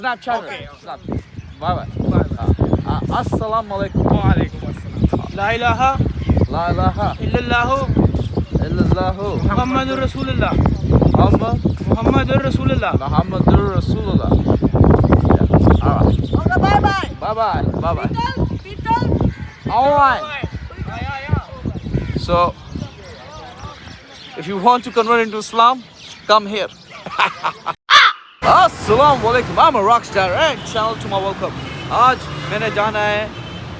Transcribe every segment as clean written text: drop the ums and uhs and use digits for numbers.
Snapchat. Okay. Snapchat. Bye bye. Bye. Assalamu alaikum. Waalaikum assalam. La ilaha La ilaha illallahu illallahu Muhammadur Rasulullah. Muhammad Muhammadur Rasulullah. Muhammadur Rasulullah. Yeah. All right. Okay, bye bye. Bye bye. Bye bye. Peter. All right. So, if you want to convert into Islam, come here. Assalamu alaikum. I'm a rockstar and channel to my welcome. आज मैंने जाना है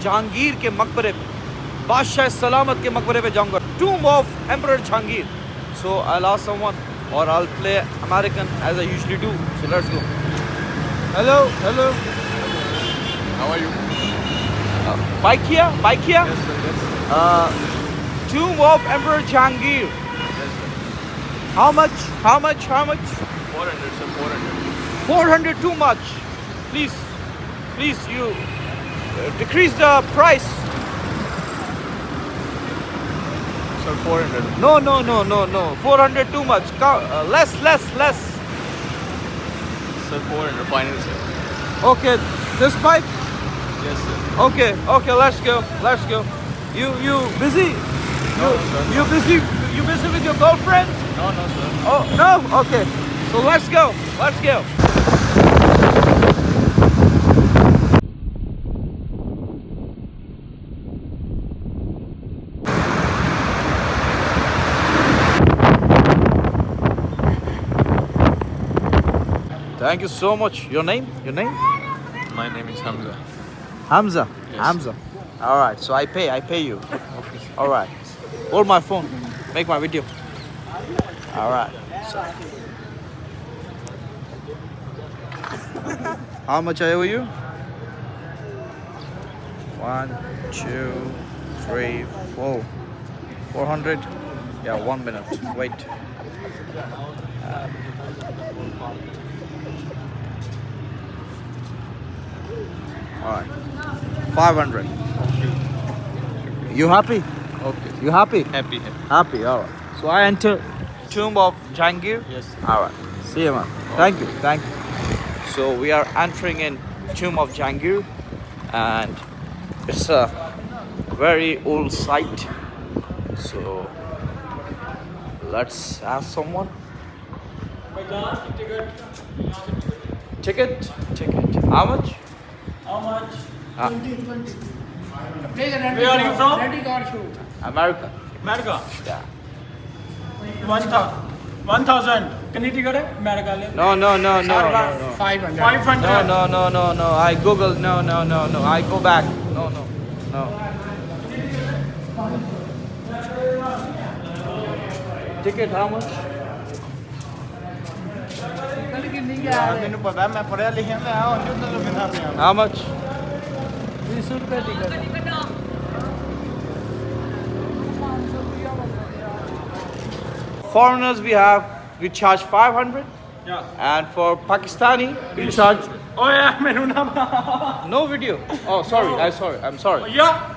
जहांगीर के मकबरे पे, बादशाह सलामत के मकबरे पे जाऊंगा. Tomb of Emperor Jahangir. So I'll ask someone or I'll play American as I usually do. So let's go. Hello, hello. How are you? Bike here? Bike here? Yes, sir. Yes. Tomb of Emperor Jahangir. Yes, sir. How much? How much? How much? 400, sir. 400. 400 too much. Please, please, you decrease the price. Sir, 400. No, no, no, no, no. 400 too much. Less, less, less. Sir, 400. Final, sir. Okay, this bike. Yes, sir. Okay, okay. Let's go. Let's go. You busy? No, sir. You busy? You busy with your girlfriend? No, no, sir. Oh no. Okay. So let's go. Let's go. Thank you so much. Your name? Your name? My name is Hamza. Hamza. Yes. Hamza. All right. So I pay you. All right. Hold my phone. Make my video. All right. So. How much I owe you? 1, 2, 3, 4. 400. Yeah, 1 minute. Wait. All right. 500. You happy? Okay. You happy? Happy. Happy. All right. So I enter Tomb of Jahangir. Yes. All right. See you, man. Thank you. Thank you. So we are entering in Tomb of Jahangir, and it's a very old site. So let's ask someone. Ticket. How much? How much? 20. Where are you from? Ready car show. America. America. Yeah. 1,000. Can you ticket है? America ले. No. 500. 500. No. I googled. No. I go back. No. Ticket how much? कल कितनी क्या है? मैंने पता है मैं पढ़ा लिखा था और जो तो बिना पे How much? 20 रुपए टिकट है. Foreigners we charge 500, Yeah. and for Pakistani we charge Oh yeah, मैंने ना. no video. Oh sorry, I'm sorry. Yeah.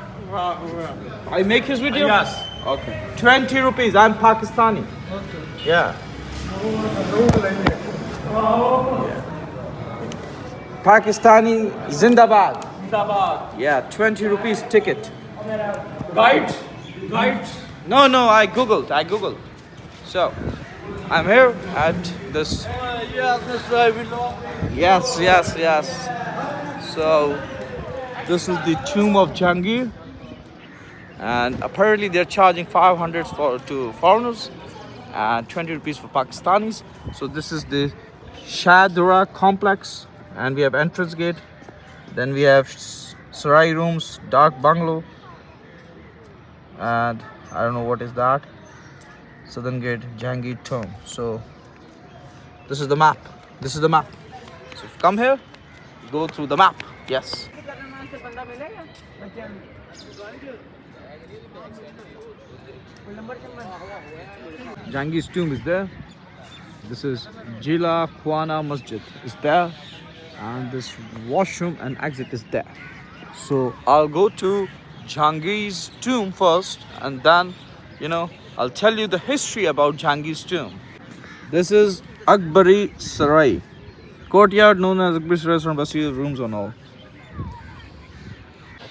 I make his video. Yes. Okay. 20 rupees. I'm Pakistani. Yeah. Pakistani Zindabad. Zindabad. Yeah, 20 rupees ticket. Guide. No, I googled. So, I'm here at this. Yeah, this I belong. Yes. So, this is the Tomb of Jahangir, and apparently they're charging 500 to foreigners and 20 rupees for Pakistanis. So this is the Shah-Dura complex, and we have entrance gate. Then we have Sarai rooms, dark bungalow, and I don't know what is that. Southern gate, Jahangir tomb. So this is the map. So if you come here, go through the map. Yes. Jahangir's tomb is there. This is Jila Khwana Masjid is there, and this washroom and exit is there. So I'll go to Jahangir's tomb first, and then I'll tell you the history about Jahangir's tomb. This is Akbari Sarai courtyard known as the British restaurant, Basir, rooms and all.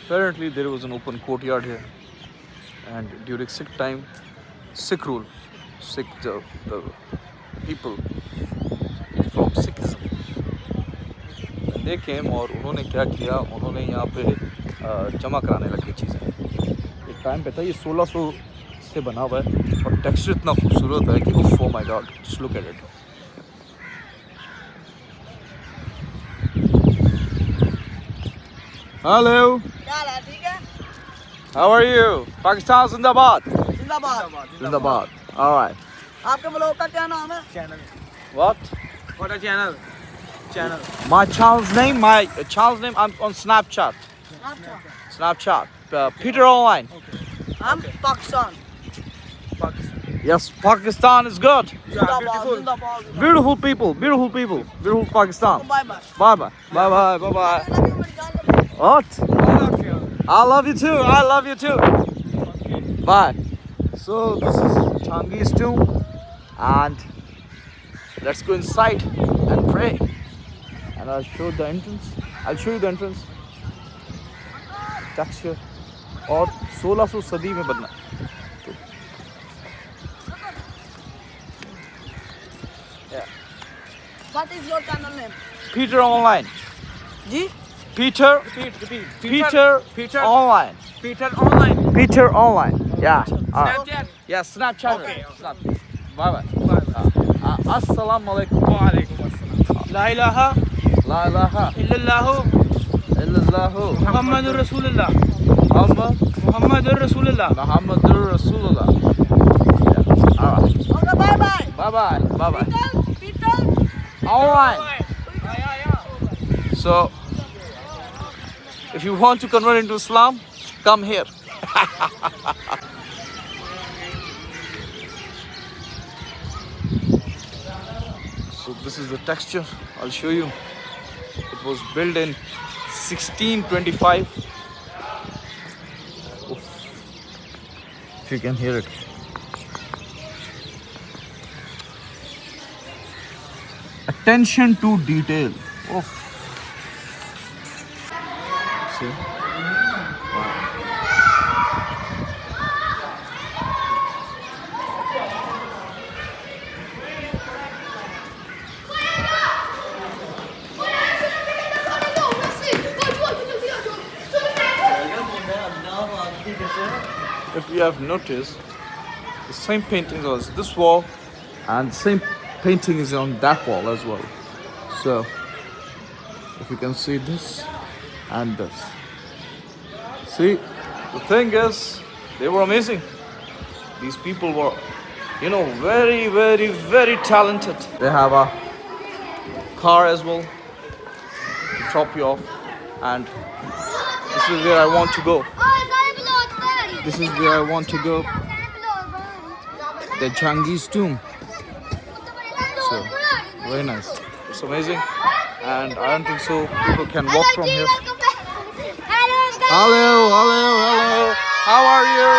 Apparently there was an open courtyard here, and during Sikh time, Sikh rule, the people from Sikhism, and they came और उन्होंने क्या किया, उन्होंने यहाँ पे जमा कराने लगे चीज़ें. एक टाइम पे था, ये 1600 से बना हुआ है और टेक्सचर इतना खूबसूरत है कि उफ, oh my God, just look at it. Hello. How are you? Pakistan Zindabad. Zindabad. All right. आपके ब्लॉग का क्या नाम है? What? What a channel. My channel's name. I'm on Snapchat. Peter Online. हम Pakistan. Yes, Pakistan is good. जिंदाबाद. Beautiful people. Beautiful Pakistan. Bye bye. Bye. What? I love you too. Bye. So this is Jahangir's tomb, and let's go inside and pray. And I'll show you the entrance. Texture. और 1600 सदी में बना. What is your channel name? Peter Online. जी? Peter Online. Peter Online. Peter Online. Yeah. Snapchat. Yeah, Snapchat. Okay. Bye. Assalamu alaikum. Walaikum assalam. La ilaha La ilaha illallahu illallah. Muhammadur Rasulullah. Muhammadur Muhammadur Rasulullah. Rasulullah. Yeah. All right. Okay, bye bye. Bye. Peter. Online. So, if you want to convert into Islam, come here. So this is the texture. I'll show you. It was built in 1625. Oof. If you can hear it. Attention to detail. Oof. See? If you have noticed, the same painting on this wall and the same painting is on that wall as well. So, if you can see this and this. See, the thing is, they were amazing. These people were, very talented. They have a car as well to drop you off, and this is where I want to go. The Jahangir's tomb. So, very nice. It's amazing, and I don't think so people can walk from here. Hello. How are you?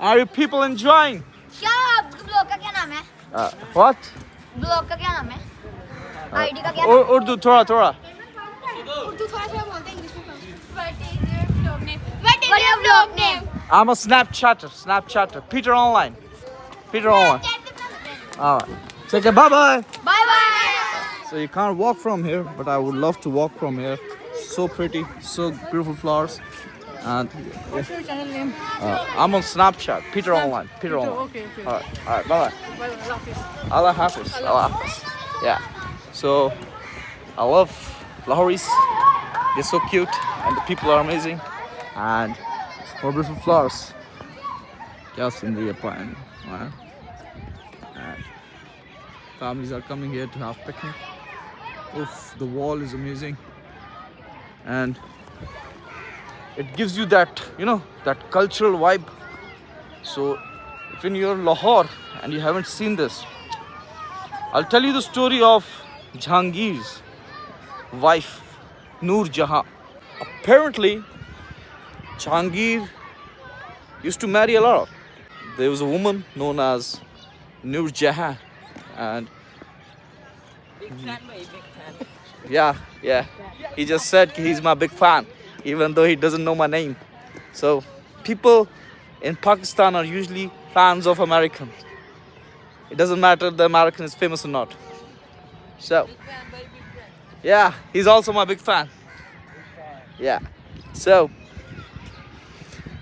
Are you people enjoying? क्या blog का क्या नाम है? What? Blog का क्या नाम है? ID का क्या? Urdu, थोड़ा. उर्दू थोड़ा बोलते हैं, इंग्लिश में What is your vlog name? I'm a Snapchatter. Peter Online. Alright. Say bye. Bye. So you can't walk from here, but I would love to walk from here. So pretty, so beautiful flowers. And What's your channel name? I'm on Snapchat, Peter Online. Okay. Alright, bye. Allah Hafiz. Yeah. So I love Lahoris. They're so cute, and the people are amazing, and more beautiful flowers. Just in the apartment. Wow. And families are coming here to have picnic. Oof, the wall is amazing, and it gives you that, that cultural vibe. So if you're in Lahore and you haven't seen this, I'll tell you the story of Jahangir's wife, Noor Jahan. Apparently, Jahangir used to marry a lot. There was a woman known as Noor Jahan, and Yeah, yeah. He just said he's my big fan, even though he doesn't know my name. So, people in Pakistan are usually fans of Americans. It doesn't matter the American is famous or not. So, yeah, he's also my big fan. Yeah. So,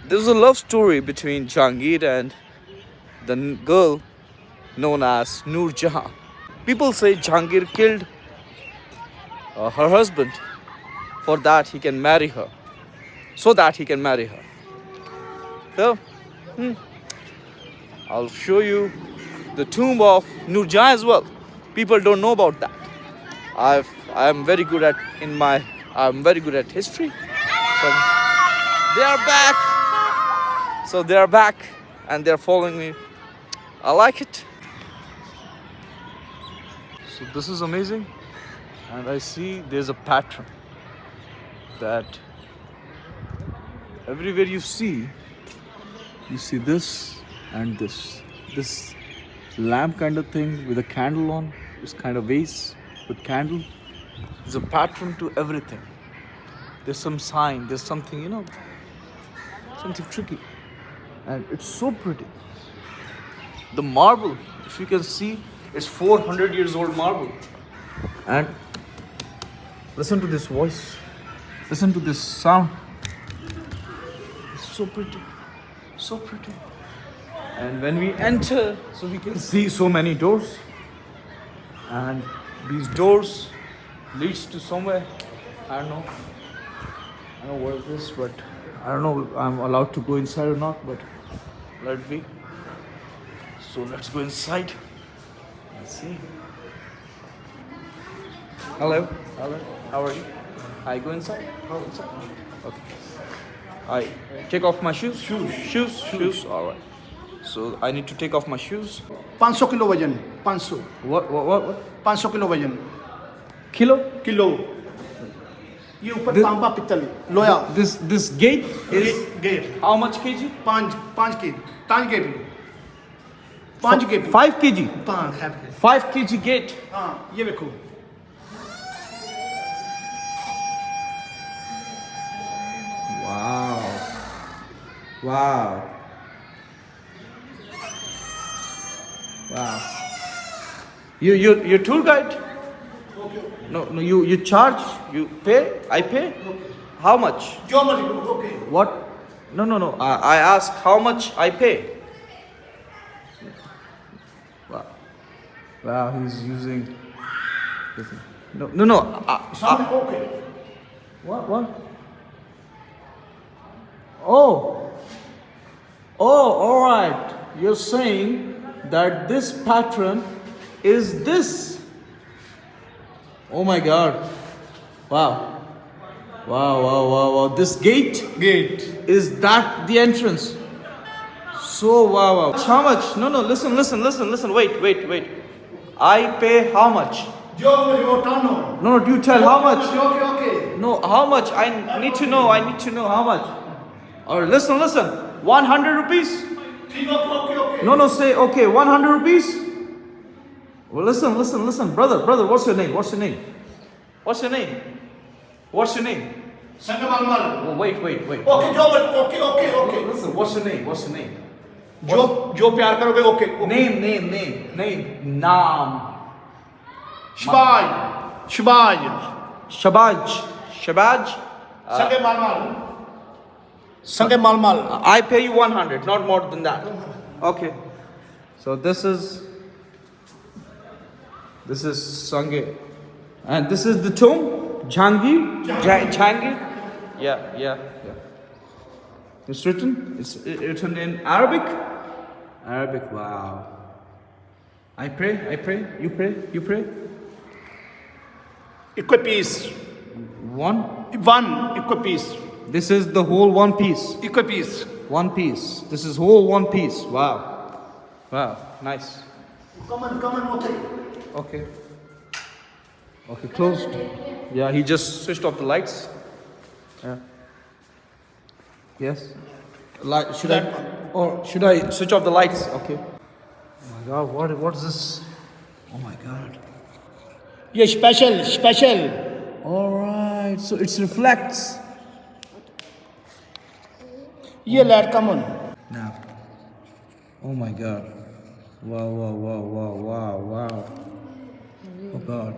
there's a love story between Jahangir and the girl known as Noor Jahan. People say Jahangir killed her husband for that he can marry her. So that he can marry her. So, I'll show you the tomb of Noor Jahan as well. People don't know about that. I'm very good at history. So they are back. So they are back and they're following me. I like it. So this is amazing. And I see there's a pattern that everywhere you see this and this lamp kind of thing with a candle on, this kind of vase with candle. There's a pattern to everything. There's some sign, there's something, something tricky. And it's so pretty. The marble, if you can see, it's 400 years old marble. And listen to this voice. Listen to this sound. It's so pretty. So pretty. And when we enter, so we can see so many doors. And these doors leads to somewhere. I don't know what it is, but I don't know if I'm allowed to go inside or not, but let it be. So let's go inside. Let's see. Hello. How are you? I go inside. Go inside. Okay. I take off my shoes. Shoes. All right. So I need to take off my shoes. 500 kilo वजन 500 What? 500 kilo वजन Kilo? ये ऊपर तांबा पित्तल लोया This gate is gate how much kg? 5 के 5 के भी 5 के भी 5 kg. 5 kg gate. हाँ ये देखो Wow. You're tour guide? No, you charge, you pay, I pay? How much? जो मर्जी करो okay What? No. I ask how much I pay. Wow, he's using. No. सामने okay What? Oh, all right. You're saying that this pattern is this. Oh my God. Wow. This gate is that the entrance. So wow. How much? No. Listen. Wait. I pay how much? जो मर्जी वो टानो No, you tell how much. Okay No, how much? I need to know how much. Or listen. 100 rupees? ठीक okay No, say okay, 100 rupees? Well, listen. Brother, what's your name? Sangam Almal Oh, wait. Okay जो मर्जी okay Listen, what's your name? जो प्यार करोगे okay Name. Naam. Shahbaz Shabaj. संगे मालमाल I pay you 100, not more than that. Okay. So this is Sange. And this is the tomb, Jahangir. Yeah. It's written in Arabic. Wow. I pray. You pray. इक्वे piece One. इक्वे piece This is the whole one piece. इक्वे piece One piece. This is whole one piece. Wow. Nice. Come on Okay, closed. Yeah, he just switched off the lights. Yeah. Yes. Should I switch off the lights? Okay. Oh my God, what is this? Oh my God. ये special All right, so it reflects. ये light common Now, oh my God! Wow, wow, wow, wow, wow, wow! Oh God!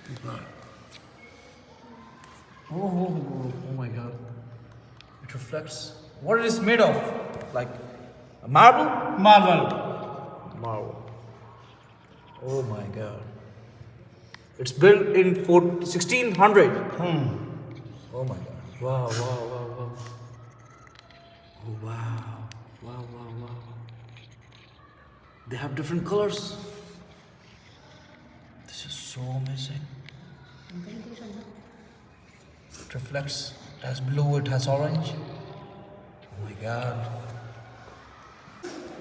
Oh God! Oh my God! It reflects. What it is made of? Like a marble? Marble Marble. Oh my God! It's built in 1600. Oh my God! Wow, wow, wow, wow! Oh wow! Wow, wow, wow! They have different colors. This is so amazing. It reflects. It has blue. It has orange. Oh my God!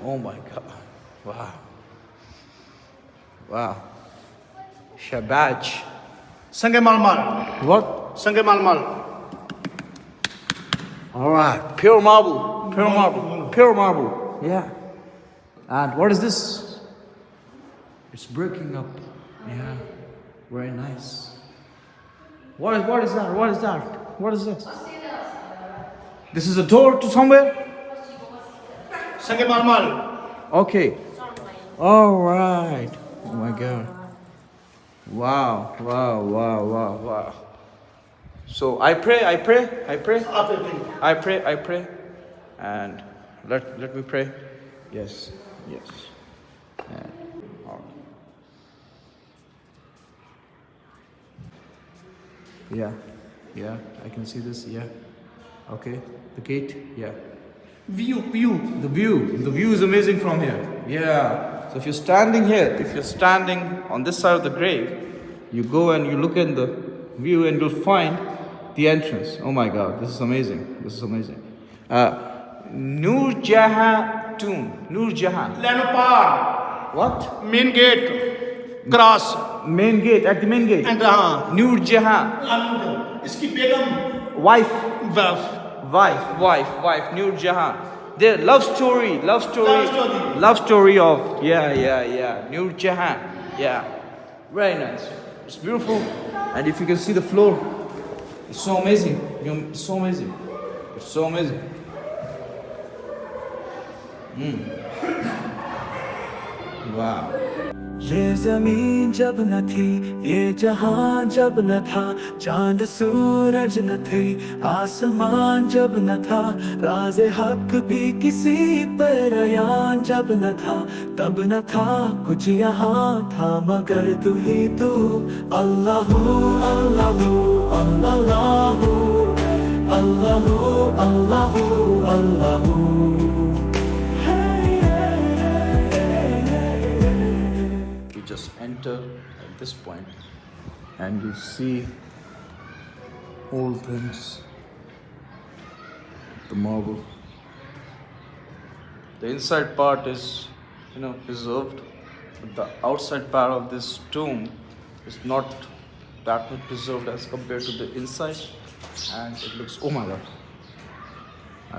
Oh my God! Wow! Wow! Shabaj. संगे मालमाल What? संगे मालमाल All right, pure marble, pure marble, pure marble. Yeah. And what is this? It's breaking up. Yeah. Very nice. What is that? What is that? What is this? This is a door to somewhere? संगे मालमाल Okay. All right. Oh my God. Wow, wow, wow, wow, wow. So I pray. आप I pray, and let me pray. Yes, yes. And, all right. Yeah, I can see this. Yeah, okay. The gate. Yeah, view the view is amazing from here. Yeah. So if you're standing here, if you're standing on this side of the grave, you go and you look in the view and you'll find the entrance. Oh my God, this is amazing. This is amazing. Noor Jahan tomb. Noor Jahan. लेनो पार What? Main gate cross Main gate, at the main gate. And हाँ Noor Jahan. इसकी बेगम Wife. वाफ Wife. Noor Jahan. Their love story. Love story. Love story of, yeah. Noor Jahan. Yeah. Very nice. It's beautiful. And if you can see the floor, it's so amazing. It's so amazing. It's so amazing. Wow. ये जमीन जब न थी, ये जहां जब न था, चांद सूरज न थे, आसमान जब न था, राज़े हक भी किसी पर अयान जब न था, तब न था कुछ यहाँ था मगर तू ही तू। Allahu Allahu Allahu Allahu Allahu Allahu. Just enter at this point and you see all things, the marble. The inside part is, preserved, but the outside part of this tomb is not that much preserved as compared to the inside, and it looks, oh my God,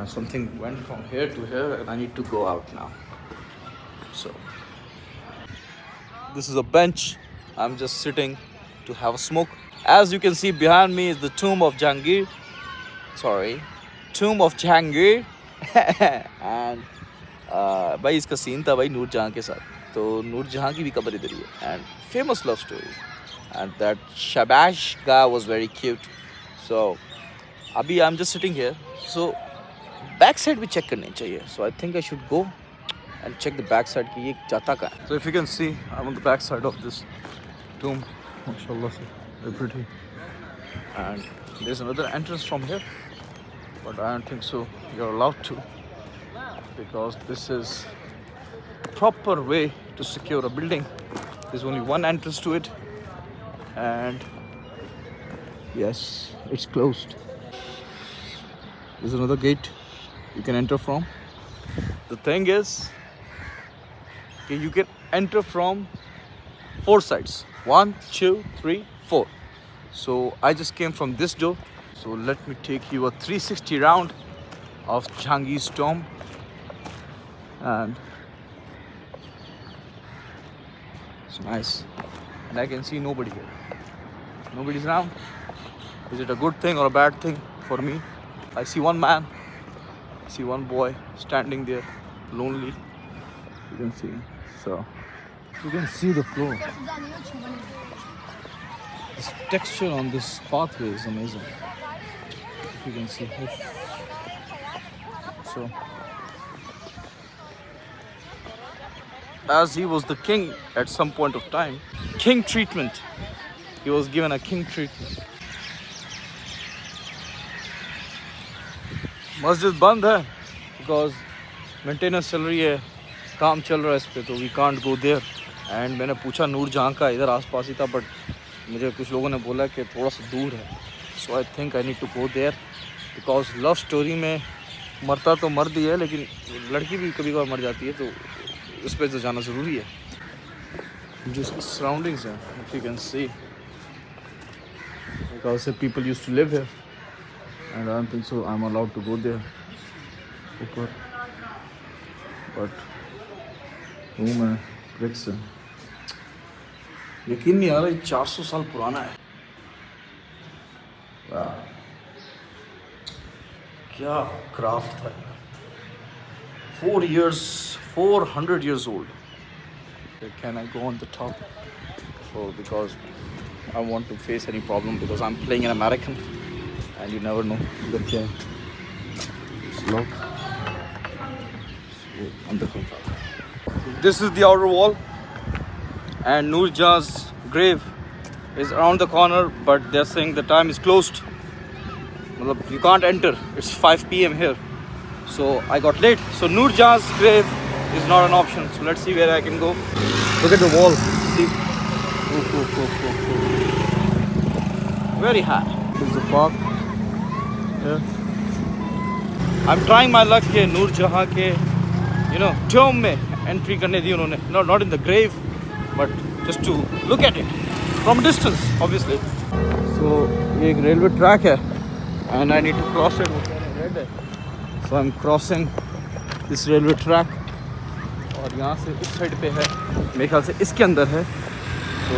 something went from here to here and I need to go out now. So this is a bench. I'm just sitting to have a smoke. As you can see behind me is the tomb of Jahangir. Tomb of Jahangir. And भाई इसका scene था भाई नूर जहाँ के साथ, तो नूर जहाँ की भी कब्र इधर ही है. And famous love story. And that Shabaj guy was very cute. So अभी I'm just sitting here. So back side भी check करनी चाहिए. So I think I should go and check the back side ki ye jata ka hai. So if you can see, I'm on the back side of this tomb. MashaAllah, very pretty. And there's another entrance from here, but I don't think so you're allowed to, because this is a proper way to secure a building. There's only one entrance to it, and yes, it's closed. There's another gate you can enter from. The thing is, you can enter from 4 sides. 1, 2, 3, 4. So I just came from this door. So let me take you a 360 round of Jahangir's tomb. And It's nice. And I can see nobody here. Nobody's around. Is it a good thing or a bad thing for me? I see one man. I see one boy standing there, lonely. You can see. So you can see the floor. This texture on this pathway is amazing. If you can see. So as he was the king at some point of time, king treatment. He was given a king treatment. मस्जिद बंद है because maintenance चल रही है, काम चल रहा है इस पर, तो we can't go there. And मैंने पूछा नूरजहाँ का, इधर आसपास ही था, बट मुझे कुछ लोगों ने बोला कि थोड़ा सा दूर है. So I think I need to go there because love story में मरता तो मर्द ही है, लेकिन लड़की भी कभी कभार मर जाती है, तो उस पर तो जाना ज़रूरी है. जो इसकी सराउंडिंग्स हैं, if you can see, because these people used to live here. And I don't think so I'm allowed to go there ऊपर, but हूँ मैं ब्रिक्स से. यकीन नहीं आ रहा, 400 साल पुराना है. वाह, क्या क्राफ्ट था. 400 years old. Can I go on the top? Because I want to face any problem, because I'm playing an American. And you never know. Look here. It's locked. This is the outer wall, and Noorjahan's grave is around the corner, but they're saying the time is closed. You can't enter. It's 5 p.m. here, so I got late. So Noorjahan's grave is not an option. So let's see where I can go. Look at the wall. See? Very high. This is the park. I'm trying my luck के नूरजहाँ के tomb में entry करने दी उन्होंने. Not in the grave, but just to look at it from a distance, obviously. So ये एक railway track है, and I need to cross it. So I'm crossing this railway track, और यहाँ से इस साइड पे है, मेरे ख्याल से इसके अंदर है. So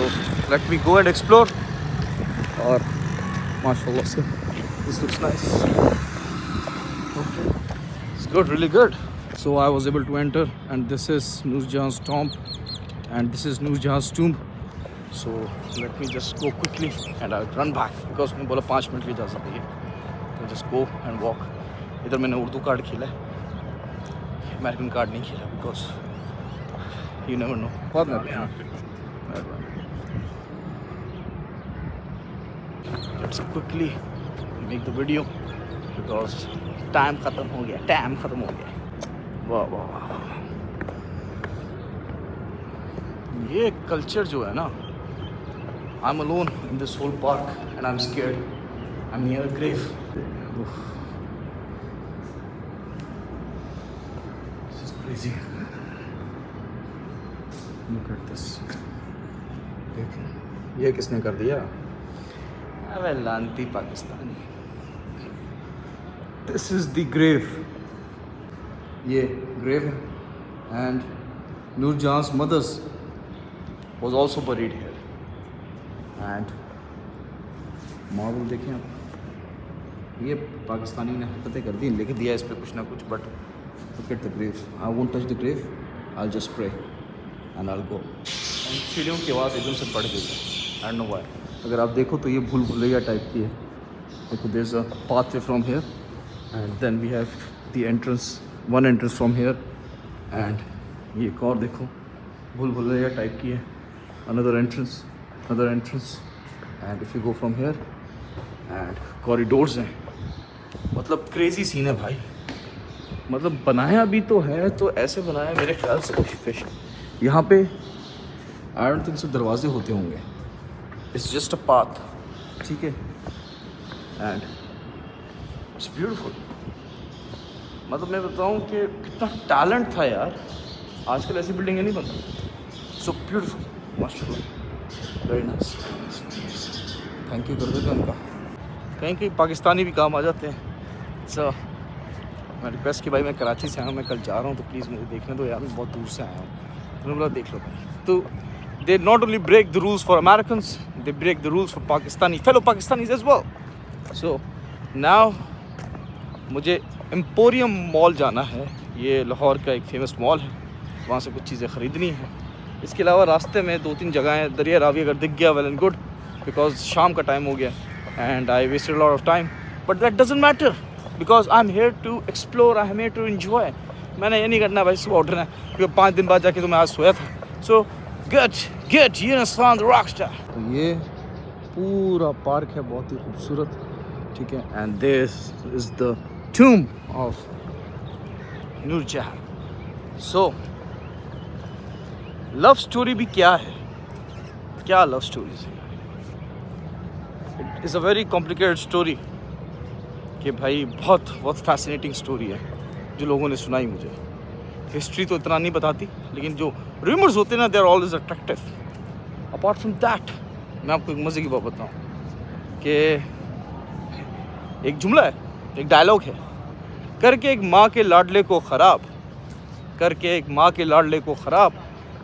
let me go and explore. और माशाल्लाह से this looks nice. Okay. It's good, really good. So I was able to enter, and this is Noorjahan's tomb, and this is Noorjahan's tomb. So let me just go quickly and I'll run back because मैं बोला 5 minute के जा सकते हैं, तो just go and walk. इधर मैंने Urdu card खेला है, अमेरिकन कार्ड नहीं खेला, because you never know. बहुत मेहरबानी. Let's quickly make the video because time ख़त्म हो गया. वाह वाह वाह, ये कल्चर जो है ना, I'm alone in this whole park and I'm scared. I'm near a grave. This is crazy. Look at this. देखिए, ये किसने कर दिया? अबे लानती Pakistani. This is the grave. ये grave है, and Noorjahan's mother's was also buried here. And marble देखें आप, ये पाकिस्तानी ने हरकतें कर दी, लिख दिया इस पर कुछ ना कुछ, but look at the grave. I won't touch the grave. I'll just pray and I'll go. सीढ़ियों की आवाज़ एकदम से बढ़ गई. I don't know why. अगर आप देखो तो ये भूल भुलैया टाइप की है. देखो, there's a pathway from here, and then we have the entrance, one entrance from here, and ये एक और देखो भूल भुलैया टाइप की है. Another entrance, and if you go from here, and corridors हैं. मतलब क्रेजी सीन है भाई. मतलब बनाया भी तो है, तो ऐसे बनाया मेरे ख्याल से फिश. यहाँ पे आई डोंट थिंक सो दरवाजे होते होंगे. इट्स जस्ट अ पाथ, ठीक है, एंड इट्स ब्यूटीफुल. मतलब मैं बताऊँ कि कितना टैलेंट था यार. आजकल ऐसी बिल्डिंगें नहीं बनती. सो ब्यूटीफुल, माशाल्लाह, वेरी नाइस. थैंक यू कर देते उनका. कहीं कहीं पाकिस्तानी भी काम आ जाते हैं. सो मैं रिक्वेस्ट की भाई, मैं कराची से आया हूँ, मैं कल जा रहा हूँ, तो प्लीज़ मुझे देखने दो यार, मैं बहुत दूर से आया हूँ. उन्होंने बोला देख लो भाई. तो they not only break the rules for Americans, they break the rules for fellow Pakistanis as well. So now मुझे एम्पोरियम मॉल जाना है. ये लाहौर का एक फेमस मॉल है, वहाँ से कुछ चीज़ें ख़रीदनी हैं. इसके अलावा रास्ते में 2-3 जगह हैं. दरिया रावी अगर दिख गया, वेल एंड गुड, बिकॉज शाम का टाइम हो गया and I wasted lot of time, but that doesn't matter because I am here to explore, I am here to enjoy. मैंने ये नहीं करना भाई सुबह उठना है, क्योंकि 5 दिन बाद जाके तो मैं आज सोया था. सो gate Yunus Khan the Rockstar. तो ये पूरा पार्क है, बहुत ही खूबसूरत, ठीक है. And this is the tomb of Noor Jahan. So love story भी क्या है, क्या लव स्टोरीज है. It is a very complicated story कि भाई बहुत फैसिनेटिंग स्टोरी है जो लोगों ने सुनाई. मुझे हिस्ट्री तो इतना नहीं बताती, लेकिन जो रूमर्स होते हैं ना, they are always attractive. Apart from that मैं आपको एक मज़े की बात बताऊँ कि एक जुमला है, एक डायलॉग है, करके एक माँ के लाडले को ख़राब, करके एक माँ के लाडले को ख़राब,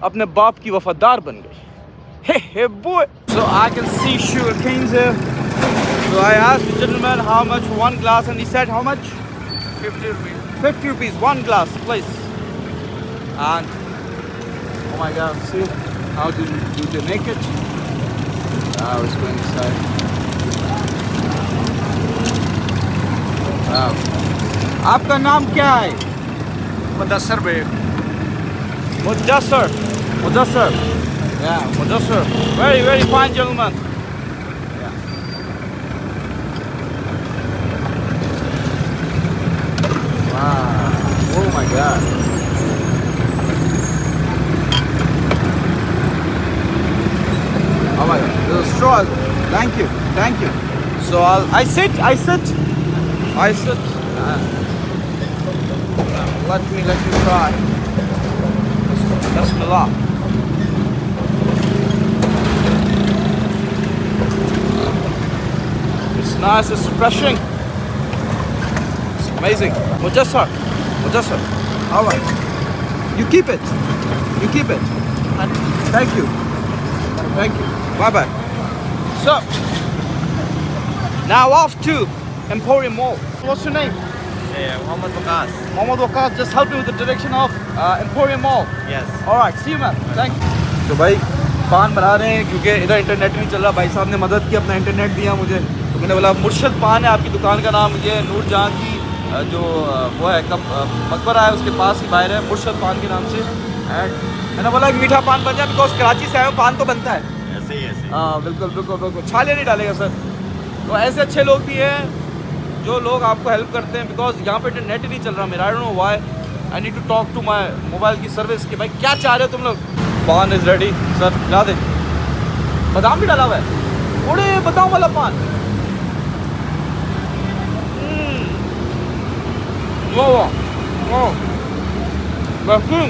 अपने बाप की वफादार बन गई. Hey boy. So I can see sugar canes here. So I asked the gentleman how much for one glass, and he said how much? 50 rupees. 50 rupees, one glass, please. And oh my God, see how do they make it? Wow, it's going inside. Wow. आपका नाम क्या है? Mudassar Baig. Mudassar. Yeah, Mudassar. Very fine gentleman. Yeah. Wow. Oh my God. Oh my God. There's a straw. Thank you. So I sit. Let me try. Bismillah. It's nice, it's refreshing. It's amazing. Mudassar. All right. You keep it. Thank you. Bye. So, now off to Emporium Mall. What's your name? Muhammad Waqas. Mohammad Waqas, just help me with the direction of Emporium Mall. Yes. All right, see you man. Thank you. तो भाई पान बना रहे हैं क्योंकि इधर internet नहीं चल रहा. भाई साहब ने मदद की, अपना इंटरनेट दिया मुझे. तो मैंने बोला मुर्शद पान है आपकी दुकान का नाम, ये नूर जहाँ की जो वो है कब मकबरा है उसके पास ही बाहर है, मुर्शद पान के नाम से. एंड मैंने बोला एक मीठा पान बन जाए, बिकॉज कराची से आए हो, पान तो बनता है. ऐसे ही हाँ बिल्कुल. छालिया नहीं डालेगा सर. तो ऐसे अच्छे लोग भी हैं जो लोग आपको हेल्प करते हैं, बिकॉज यहाँ पे इंटरनेट ही नहीं चल रहा मेरा. I don't know why. I need to talk to my mobile की सर्विस कि भाई क्या चाह रहे हो तुम लोग. पान इज़ रेडी सर, ला दे. बादाम भी डाला हुआ है, थोड़े बादाम वाला पान. वाह बेहतरीन.